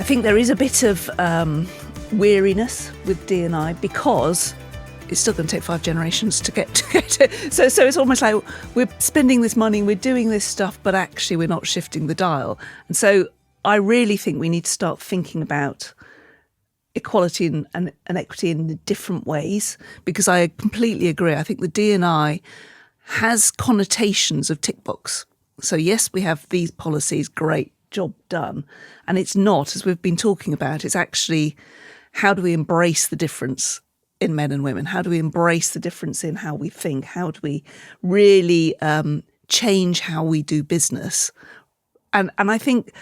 think there is a bit of weariness with D&I because it's still going to take 5 generations to get to. So it's almost like we're spending this money, we're doing this stuff, but actually we're not shifting the dial. And so I really think we need to start thinking about equality and equity in different ways, because I completely agree. I think the D&I has connotations of tick box. So yes, we have these policies, great, job done. And it's not, as we've been talking about, it's actually how do we embrace the difference in men and women? How do we embrace the difference in how we think? How do we really change how we do business? And I think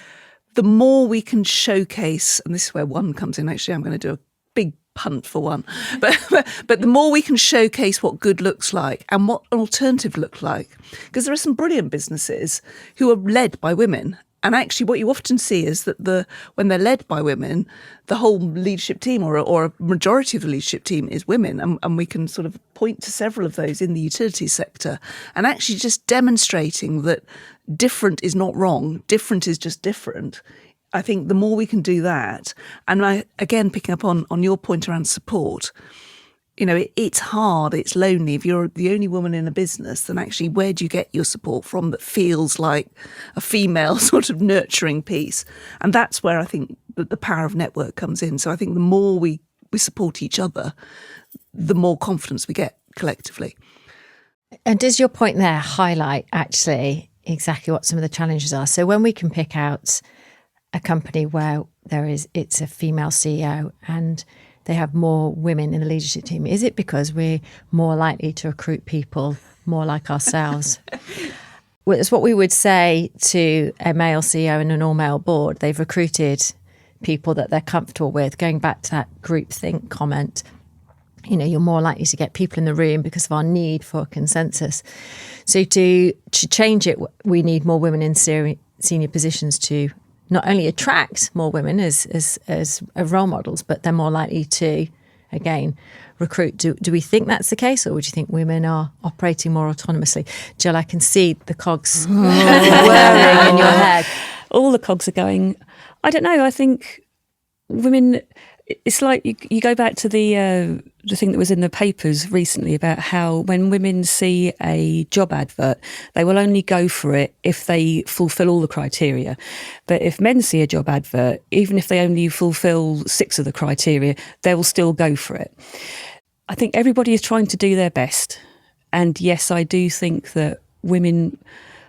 the more we can showcase, and this is where WUN comes in, actually I'm going to do a big punt for WUN, but the more we can showcase what good looks like and what an alternative looks like, because there are some brilliant businesses who are led by women. And actually what you often see is that when they're led by women, the whole leadership team or a majority of the leadership team is women. And we can sort of point to several of those in the utilities sector, and actually just demonstrating that different is not wrong, different is just different. I think the more we can do that, and again, picking up on your point around support, you know, it's hard, it's lonely. If you're the only woman in a business, then actually where do you get your support from that feels like a female sort of nurturing piece? And that's where I think that the power of network comes in. So I think the more we support each other, the more confidence we get collectively. And does your point there highlight actually exactly what some of the challenges are? So when we can pick out a company where it's a female CEO and they have more women in the leadership team, is it because we're more likely to recruit people more like ourselves? Well, it's what we would say to a male CEO and an all-male board. They've recruited people that they're comfortable with. Going back to that groupthink comment, you know, you're more likely to get people in the room because of our need for consensus. So to change it, we need more women in senior positions to not only attract more women as role models, but they're more likely to, again, recruit. Do we think that's the case, or would you think women are operating more autonomously? Jill, I can see the cogs whirring in your head. All the cogs are going. I don't know. I think women. It's like you go back to the thing that was in the papers recently about how when women see a job advert, they will only go for it if they fulfil all the criteria. But if men see a job advert, even if they only fulfil 6 of the criteria, they will still go for it. I think everybody is trying to do their best. And yes, I do think that women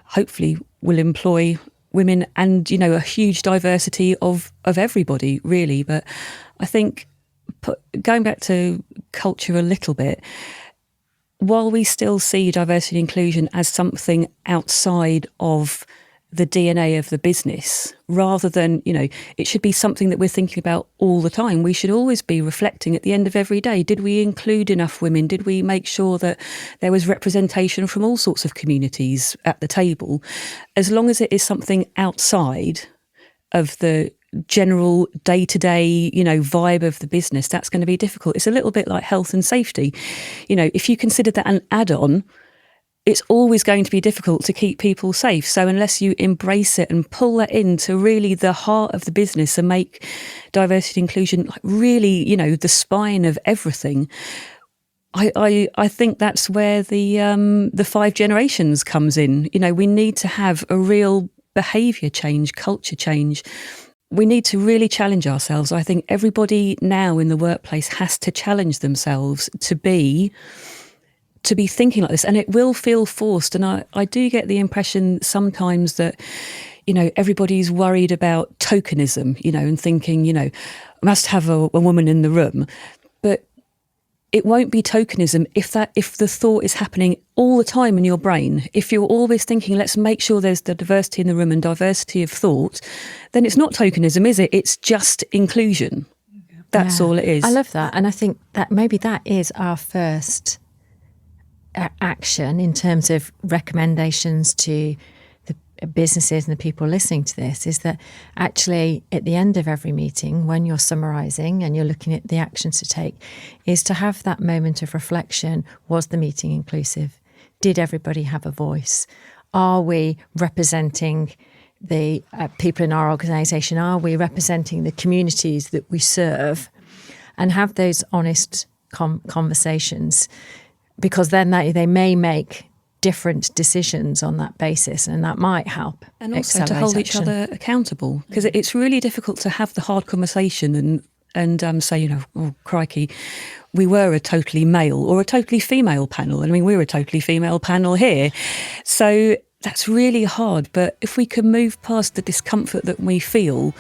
hopefully will employ women and, you know, a huge diversity of everybody, really. But I think going back to culture a little bit, while we still see diversity and inclusion as something outside of the DNA of the business, rather than, you know, it should be something that we're thinking about all the time. We should always be reflecting at the end of every day. Did we include enough women? Did we make sure that there was representation from all sorts of communities at the table? As long as it is something outside of the general day-to-day, you know, vibe of the business, that's going to be difficult. It's a little bit like health and safety. You know, if you consider that an add-on, it's always going to be difficult to keep people safe. So unless you embrace it and pull that into really the heart of the business and make diversity and inclusion like really, you know, the spine of everything, I think that's where the 5 generations comes in. You know, we need to have a real behaviour change, culture change. We need to really challenge ourselves. I think everybody now in the workplace has to challenge themselves to be thinking like this, and it will feel forced. And I do get the impression sometimes that, you know, everybody's worried about tokenism, you know, and thinking, you know, I must have a woman in the room. But it won't be tokenism if the thought is happening all the time in your brain. If you're always thinking, let's make sure there's the diversity in the room and diversity of thought, then it's not tokenism, is it? It's just inclusion. That's all it is. I love that. And I think that maybe that is our first action in terms of recommendations to the businesses and the people listening to this, is that actually at the end of every meeting, when you're summarising and you're looking at the actions to take, is to have that moment of reflection. Was the meeting inclusive? Did everybody have a voice? Are we representing the people in our organisation? Are we representing the communities that we serve? And have those honest conversations, because then they may make different decisions on that basis, and that might help. And also to hold each other accountable, because it's really difficult to have the hard conversation and say, you know, oh, crikey, we were a totally male or a totally female panel. I mean, we're a totally female panel here. So that's really hard. But if we can move past the discomfort that we feel,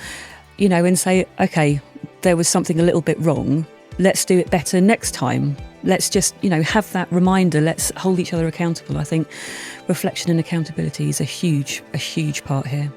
you know, and say, okay, there was something a little bit wrong, let's do it better next time. Let's just, you know, have that reminder. Let's hold each other accountable. I think reflection and accountability is a huge part here.